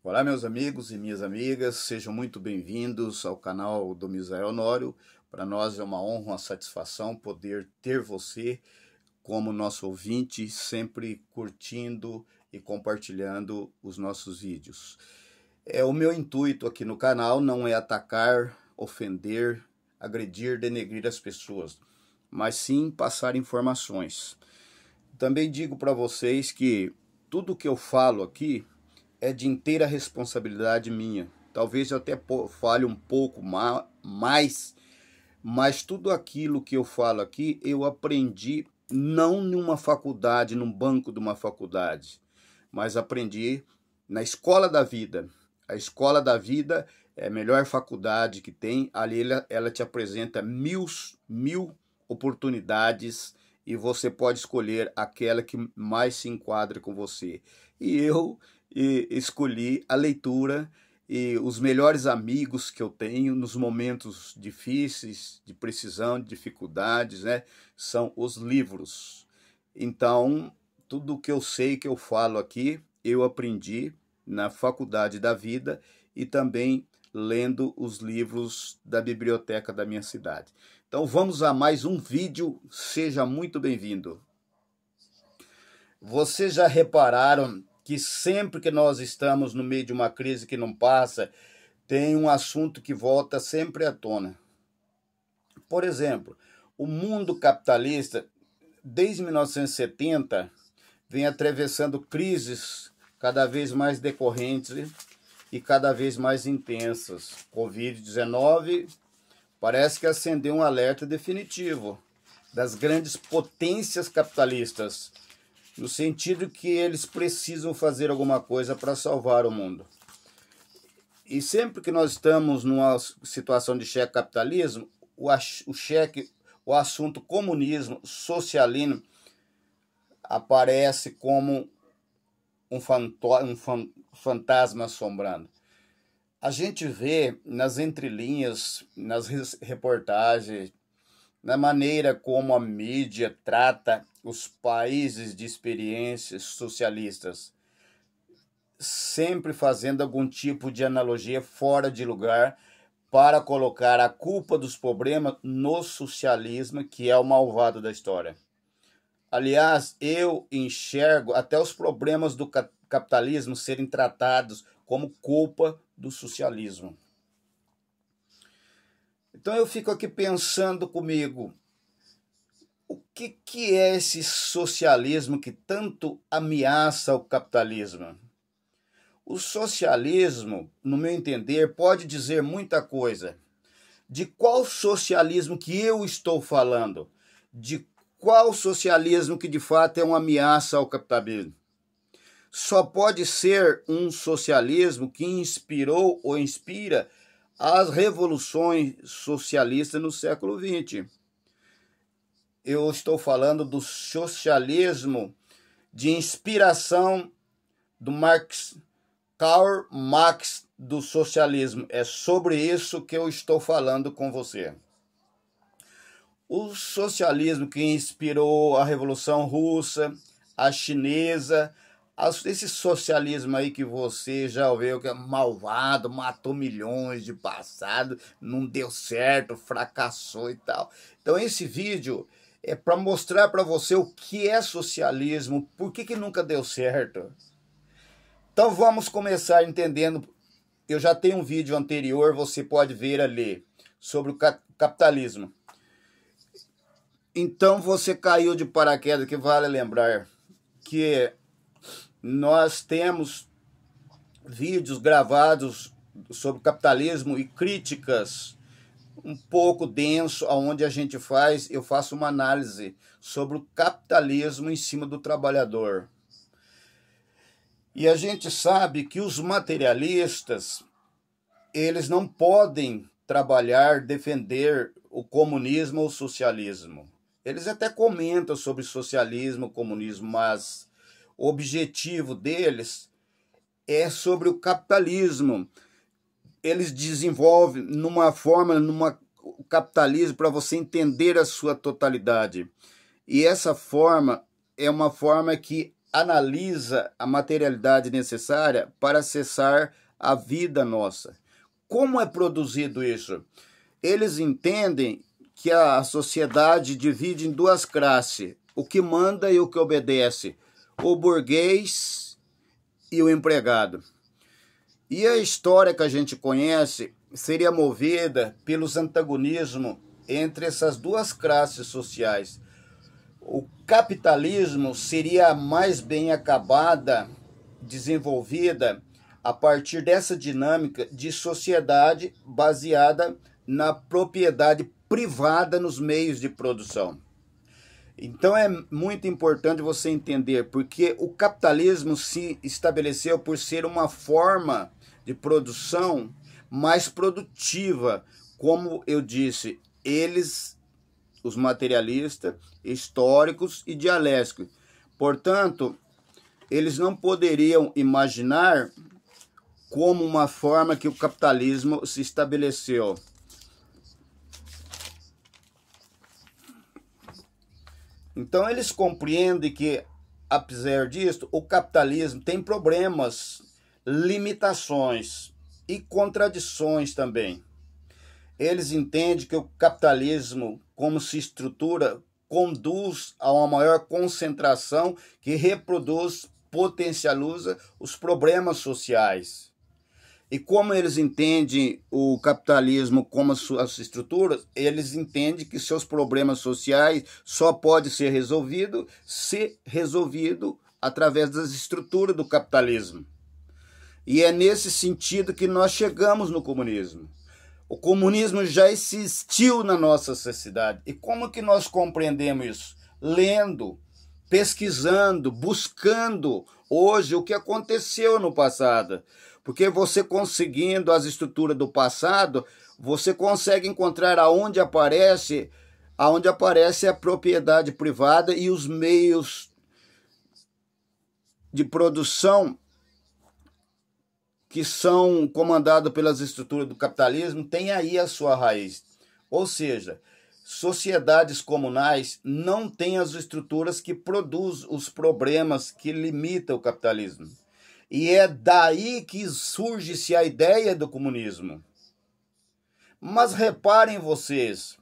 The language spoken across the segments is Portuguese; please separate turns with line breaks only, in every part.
Olá, meus amigos e minhas amigas, sejam muito bem-vindos ao canal do Misael Honório. Para nós é uma honra, uma satisfação poder ter você como nosso ouvinte, sempre curtindo e compartilhando os nossos vídeos. O meu intuito aqui no canal não é atacar, ofender, agredir, denegrir as pessoas, mas sim passar informações. Também digo para vocês que tudo que eu falo aqui é de inteira responsabilidade minha. Talvez eu até fale um pouco mais, mas tudo aquilo que eu falo aqui eu aprendi não numa faculdade, num banco de uma faculdade, mas aprendi na escola da vida. A escola da vida é a melhor faculdade que tem. Ali ela te apresenta mil oportunidades e você pode escolher aquela que mais se enquadra com você. E eu escolhi a leitura e os melhores amigos que eu tenho nos momentos difíceis, de precisão, de dificuldades, né, são os livros. Então, tudo que eu sei, que eu falo aqui, eu aprendi na faculdade da vida e também lendo os livros da biblioteca da minha cidade. Então vamos a mais um vídeo, seja muito bem-vindo. Vocês já repararam que sempre que nós estamos no meio de uma crise que não passa, tem um assunto que volta sempre à tona. Por exemplo, o mundo capitalista, desde 1970, vem atravessando crises cada vez mais decorrentes e cada vez mais intensas. Covid-19 parece que acendeu um alerta definitivo das grandes potências capitalistas, no sentido que eles precisam fazer alguma coisa para salvar o mundo. E sempre que nós estamos numa situação de cheque capitalismo, o assunto comunismo, socialismo, aparece como um fantasma assombrando. A gente vê nas entrelinhas, nas reportagens, na maneira como a mídia trata os países de experiências socialistas, sempre fazendo algum tipo de analogia fora de lugar para colocar a culpa dos problemas no socialismo, que é o malvado da história. Aliás, eu enxergo até os problemas do capitalismo serem tratados como culpa do socialismo. Então eu fico aqui pensando comigo, o que é esse socialismo que tanto ameaça o capitalismo? O socialismo, no meu entender, pode dizer muita coisa. De qual socialismo que eu estou falando? De qual socialismo que de fato é uma ameaça ao capitalismo? Só pode ser um socialismo que inspirou ou inspira as revoluções socialistas no século XX. Eu estou falando do socialismo de inspiração do Karl Marx, do socialismo. É sobre isso que eu estou falando com você. O socialismo que inspirou a Revolução Russa, a chinesa, esse socialismo aí que você já ouviu que é malvado, matou milhões de passado, não deu certo, fracassou e tal. Então esse vídeo é para mostrar para você o que é socialismo, por que nunca deu certo. Então vamos começar entendendo. Eu já tenho um vídeo anterior, você pode ver ali, sobre o capitalismo. Então você caiu de paraquedas, que vale lembrar que nós temos vídeos gravados sobre capitalismo e críticas um pouco denso, onde eu faço uma análise sobre o capitalismo em cima do trabalhador. E a gente sabe que os materialistas, eles não podem trabalhar, defender o comunismo ou o socialismo. Eles até comentam sobre socialismo, comunismo, mas o objetivo deles é sobre o capitalismo. Eles desenvolvem o capitalismo para você entender a sua totalidade. E essa forma é uma forma que analisa a materialidade necessária para acessar a vida nossa. Como é produzido isso? Eles entendem que a sociedade divide em duas classes, o que manda e o que obedece, o burguês e o empregado. E a história que a gente conhece seria movida pelos antagonismos entre essas duas classes sociais. O capitalismo seria mais bem acabada, desenvolvida a partir dessa dinâmica de sociedade baseada na propriedade privada nos meios de produção. Então é muito importante você entender, porque o capitalismo se estabeleceu por ser uma forma de produção mais produtiva, como eu disse, eles, os materialistas, históricos e dialéticos. Portanto, eles não poderiam imaginar como uma forma que o capitalismo se estabeleceu. Então eles compreendem que, apesar disso, o capitalismo tem problemas, limitações e contradições também. Eles entendem que o capitalismo, como se estrutura, conduz a uma maior concentração que reproduz, potencializa os problemas sociais. E como eles entendem o capitalismo como as suas estruturas, eles entendem que seus problemas sociais só podem ser resolvido através das estruturas do capitalismo. E é nesse sentido que nós chegamos no comunismo. O comunismo já existiu na nossa sociedade. E como que nós compreendemos isso? Lendo, pesquisando, buscando hoje o que aconteceu no passado. Porque você conseguindo as estruturas do passado, você consegue encontrar aonde aparece a propriedade privada e os meios de produção que são comandados pelas estruturas do capitalismo, tem aí a sua raiz. Ou seja, sociedades comunais não têm as estruturas que produzem os problemas que limitam o capitalismo. E é daí que surge-se a ideia do comunismo. Mas reparem vocês,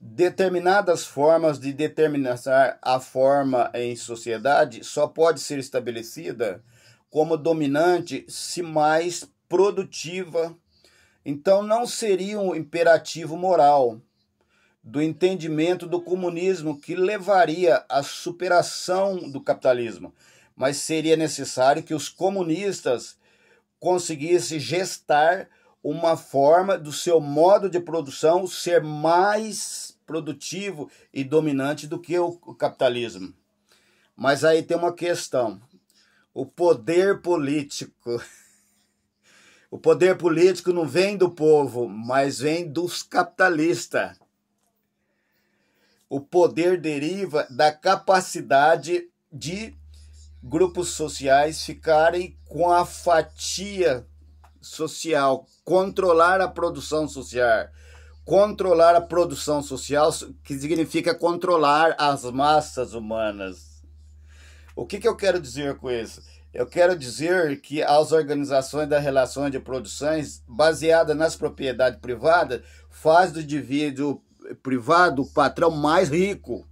determinadas formas de determinar a forma em sociedade só pode ser estabelecida como dominante se mais produtiva. Então não seria um imperativo moral do entendimento do comunismo que levaria à superação do capitalismo, mas seria necessário que os comunistas conseguissem gestar uma forma do seu modo de produção ser mais produtivo e dominante do que o capitalismo. Mas aí tem uma questão. O poder político. O poder político não vem do povo, mas vem dos capitalistas. O poder deriva da capacidade de grupos sociais ficarem com a fatia social, controlar a produção social. Controlar a produção social, que significa controlar as massas humanas. O que eu quero dizer com isso? Eu quero dizer que as organizações das relações de produções baseadas nas propriedades privadas faz do indivíduo privado o patrão mais rico.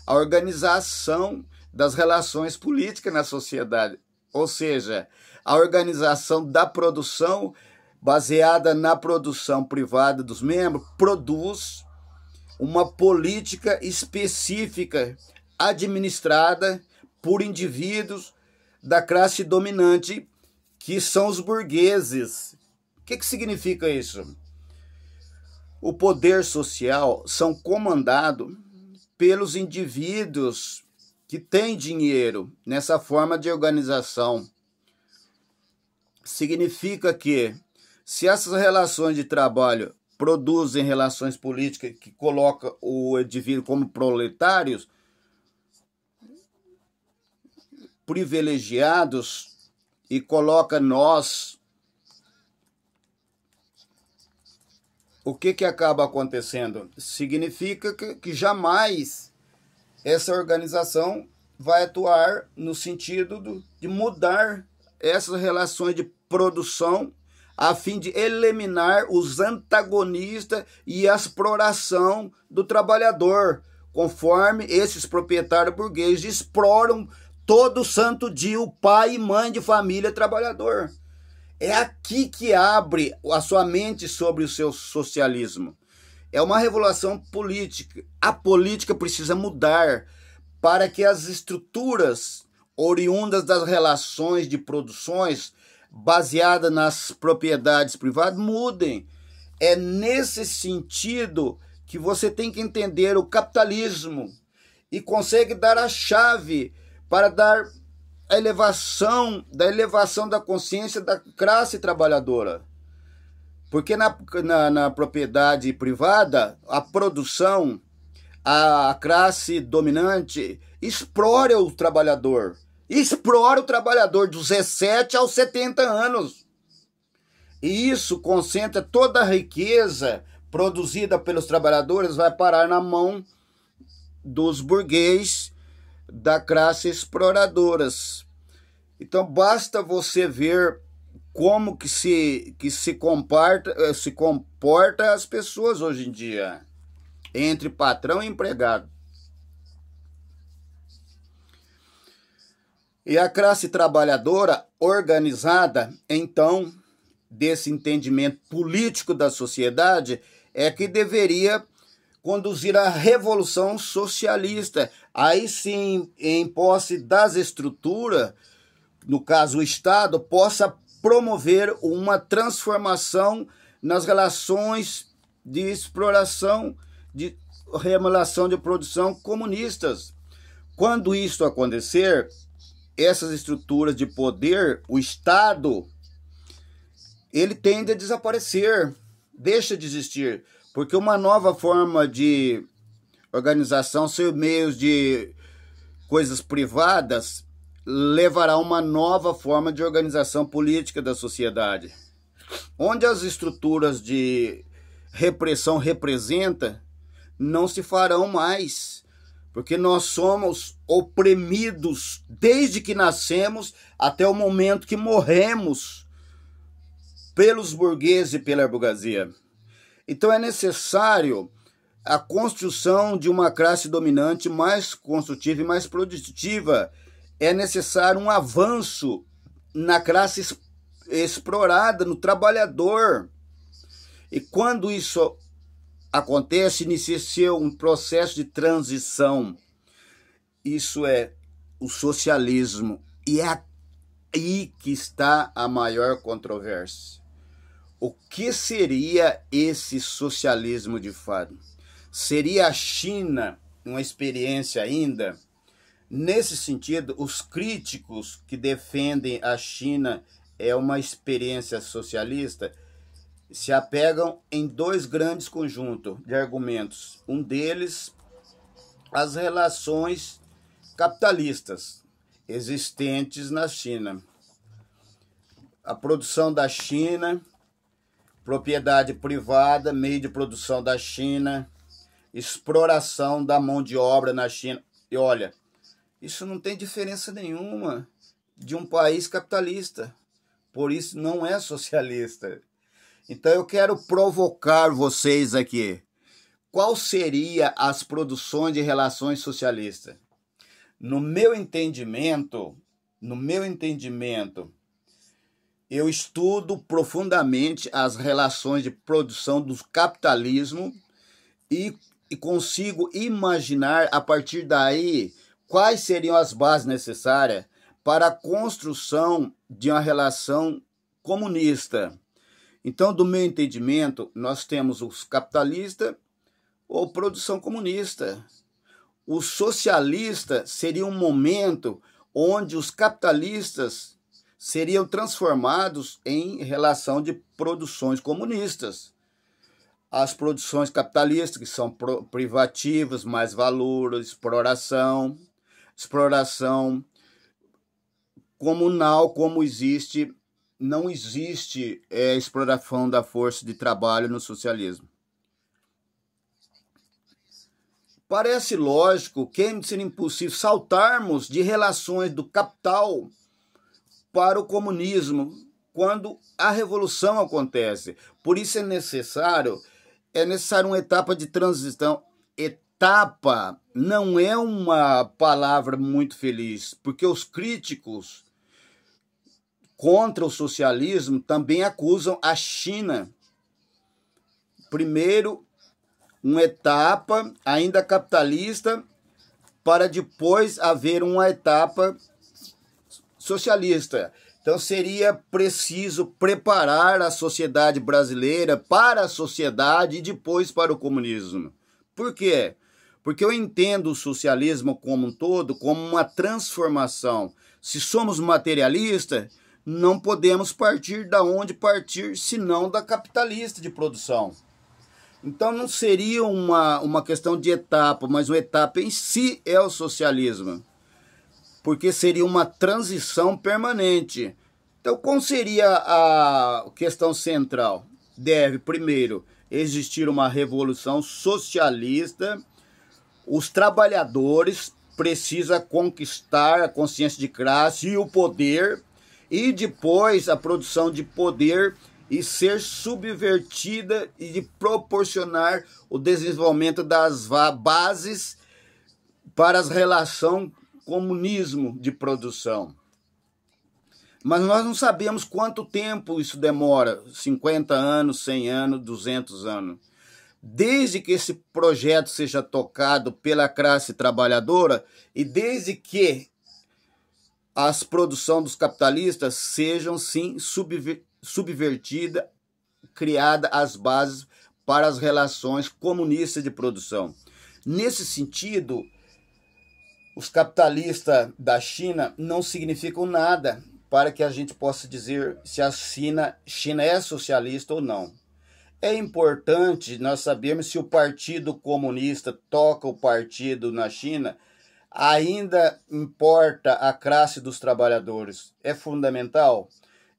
A organização das relações políticas na sociedade, ou seja, a organização da produção baseada na produção privada dos membros produz uma política específica administrada por indivíduos da classe dominante, que são os burgueses. O que significa isso? O poder social são comandados pelos indivíduos que têm dinheiro nessa forma de organização. Significa que, se essas relações de trabalho produzem relações políticas que colocam o indivíduo como proletários, privilegiados, e coloca nós, o que acaba acontecendo? Significa que jamais essa organização vai atuar no sentido de mudar essas relações de produção a fim de eliminar os antagonistas e a exploração do trabalhador, conforme esses proprietários burgueses exploram todo santo dia o pai e mãe de família trabalhador. É aqui que abre a sua mente sobre o seu socialismo. É uma revolução política. A política precisa mudar para que as estruturas oriundas das relações de produções baseadas nas propriedades privadas mudem. É nesse sentido que você tem que entender o capitalismo e consegue dar a chave para dar a elevação da consciência da classe trabalhadora. Porque na propriedade privada, a produção, a classe dominante explora o trabalhador. Explora o trabalhador dos 17 aos 70 anos. E isso concentra toda a riqueza produzida pelos trabalhadores, vai parar na mão dos burguês da classe exploradoras. Então basta você ver como que se comporta as pessoas hoje em dia, entre patrão e empregado. E a classe trabalhadora organizada, então, desse entendimento político da sociedade, é que deveria conduzir a revolução socialista. Aí sim, em posse das estruturas, no caso o Estado, possa promover uma transformação nas relações de exploração, de remodelação de produção comunistas. Quando isso acontecer, essas estruturas de poder, o Estado, ele tende a desaparecer, deixa de existir, porque uma nova forma de organização, sem meios de coisas privadas, levará a uma nova forma de organização política da sociedade, onde as estruturas de repressão representa não se farão mais, porque nós somos oprimidos desde que nascemos até o momento que morremos pelos burgueses e pela burguesia. Então é necessário a construção de uma classe dominante mais construtiva e mais produtiva. É necessário um avanço na classe explorada, no trabalhador. E quando isso acontece, inicia-se um processo de transição. Isso é o socialismo. E é aí que está a maior controvérsia. O que seria esse socialismo de fato? Seria a China uma experiência ainda? Nesse sentido, os críticos que defendem a China é uma experiência socialista se apegam em dois grandes conjuntos de argumentos. Um deles, as relações capitalistas existentes na China. A produção da China, propriedade privada, meio de produção da China, exploração da mão de obra na China. E olha, isso não tem diferença nenhuma de um país capitalista. Por isso não é socialista. Então eu quero provocar vocês aqui. Qual seria as produções de relações socialistas? No meu entendimento, eu estudo profundamente as relações de produção do capitalismo e consigo imaginar a partir daí quais seriam as bases necessárias para a construção de uma relação comunista. Então, do meu entendimento, nós temos os capitalistas ou produção comunista. O socialista seria um momento onde os capitalistas seriam transformados em relação de produções comunistas. As produções capitalistas, que são privativas, mais valor, exploração comunal, como existe, não existe exploração da força de trabalho no socialismo. Parece lógico que seria impossível saltarmos de relações do capital para o comunismo quando a revolução acontece. Por isso é necessário uma etapa de transição. Etapa não é uma palavra muito feliz, porque os críticos contra o socialismo também acusam a China. Primeiro, uma etapa ainda capitalista, para depois haver uma etapa socialista. Então seria preciso preparar a sociedade brasileira para a sociedade e depois para o comunismo. Por quê? Porque eu entendo o socialismo como um todo como uma transformação. Se somos materialistas, não podemos partir da onde partir, senão da capitalista de produção. Então não seria uma questão de etapa, mas uma etapa em si é o socialismo, porque seria uma transição permanente. Então, qual seria a questão central? Deve, primeiro, existir uma revolução socialista, os trabalhadores precisam conquistar a consciência de classe e o poder, e depois a produção de poder e ser subvertida e de proporcionar o desenvolvimento das bases para as relações comunismo de produção. Mas nós não sabemos quanto tempo isso demora, 50 anos, 100 anos, 200 anos. Desde que esse projeto seja tocado pela classe trabalhadora e desde que as produções dos capitalistas sejam, sim, subvertidas, criadas as bases para as relações comunistas de produção. Nesse sentido, os capitalistas da China não significam nada para que a gente possa dizer se a China é socialista ou não. É importante nós sabermos se o Partido Comunista toca o partido na China, ainda importa a classe dos trabalhadores. É fundamental?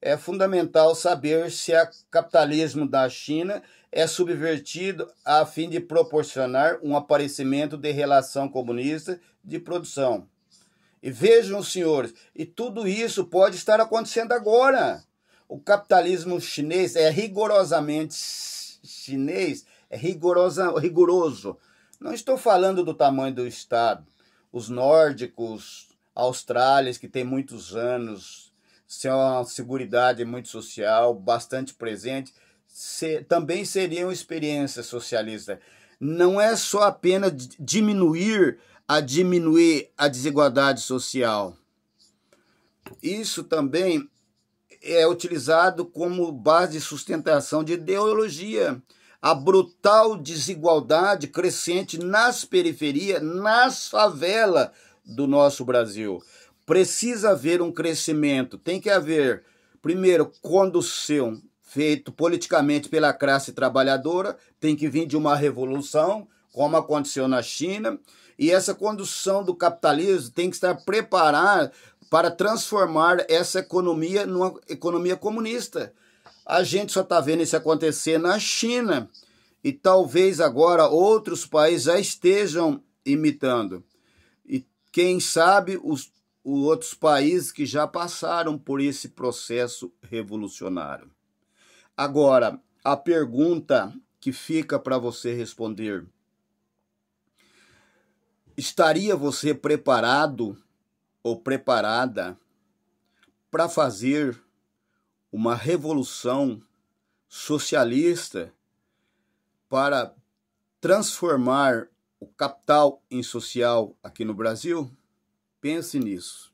É fundamental saber se o capitalismo da China é subvertido a fim de proporcionar um aparecimento de relação comunista de produção. E vejam, senhores, e tudo isso pode estar acontecendo agora. O capitalismo chinês é rigorosamente chinês, é rigoroso. Não estou falando do tamanho do Estado. Os nórdicos, Austrália, que tem muitos anos, são uma seguridade muito social, bastante presente, também seriam experiências socialistas. Não é só apenas diminuir a desigualdade social. Isso também é utilizado como base de sustentação de ideologia. A brutal desigualdade crescente nas periferias, nas favelas do nosso Brasil. Precisa haver um crescimento, tem que haver, primeiro, condução feito politicamente pela classe trabalhadora, tem que vir de uma revolução, como aconteceu na China, e essa condução do capitalismo tem que estar preparada para transformar essa economia numa economia comunista. A gente só está vendo isso acontecer na China, e talvez agora outros países já estejam imitando. E quem sabe os outros países que já passaram por esse processo revolucionário. Agora, a pergunta que fica para você responder: estaria você preparado ou preparada para fazer uma revolução socialista para transformar o capital em social aqui no Brasil? Pense nisso.